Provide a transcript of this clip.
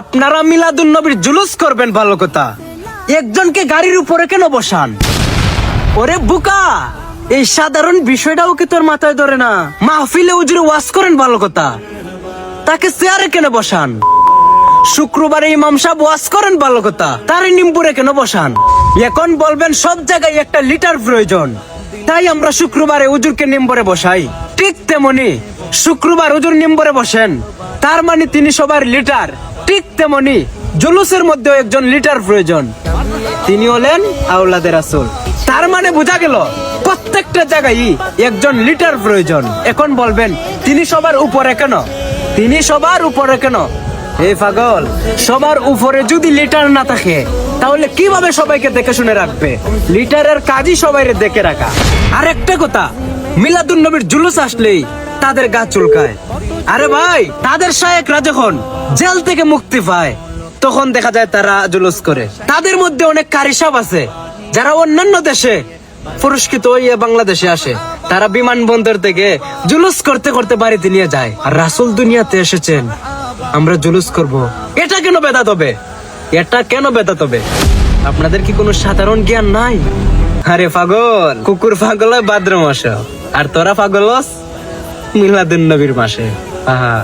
আপনারা মিলাদুন নবীর জুলুস করবেন ভালো কথা, একজনকে গাড়ির উপরে কেন বসান? ওরে বুকা, এই সাধারণ বিষয়টাও কি তোর মাথায় ধরে না? মাহফিলে হুজুর ওয়াজ করেন ভালো কথা, তাকে চেয়ারে কেন বসান? শুক্রবারে ইমাম সাহেব ওয়াজ করেন ভালো কথা, তারে নিম্বুরে কেন বসান? এখন বলবেন সব জায়গায় একটা লিটার প্রয়োজন, তাই আমরা শুক্রবারে হুজুরকে নিম্বরে বসাই। ঠিক তেমনি শুক্রবার হুজুর নিম্বরে বসেন, তার মানে তিনি সবার লিটার। ঠিক তেমনি জুলুসের মধ্যেও একজন লিটার প্রয়োজন, তিনি হলেন আওলাদে রাসূল। তার মানে বোঝা গেল প্রত্যেকটা জায়গায় একজন লিটার প্রয়োজন। এখন বলবেন তিনি সবার উপরে কেন? তিনি সবার উপরে কেন? এই পাগল, সবার উপরে যদি লিটার না থাকে তাহলে কিভাবে সবাইকে দেখে শুনে রাখবে? লিটারের কাজই সবাই দেখে রাখা। আর একটা কথা, মিলাদুন নবীর জুলুস আসলেই তাদের গা চুলকায়। আরে ভাই, তাদের শায়েখরা যখন জেল থেকে মুক্তি পায় তখন দেখা যায় তারা জুলুস করে। তাদের মধ্যে অনেক কারিসাব আছে যারা অন্যান্য দেশে পুরস্কৃত হয়ে বাংলাদেশে আসে, তারা বিমানবন্দর থেকে জুলুস করতে করতে বাড়িতে নিয়ে যায়। আর রাসূল দুনিয়াতে এসেছেন, আমরা জুলুস করব, এটা কেন বেদাত হবে? এটা কেন বেদাত হবে? আপনাদের কি কোনো সাধারণ জ্ঞান নাই? আরে পাগল, কুকুর পাগল হয় ভাদ্র মাসে, আর তোরা পাগল হস মিলাদুন নবীর মাসে। আহা।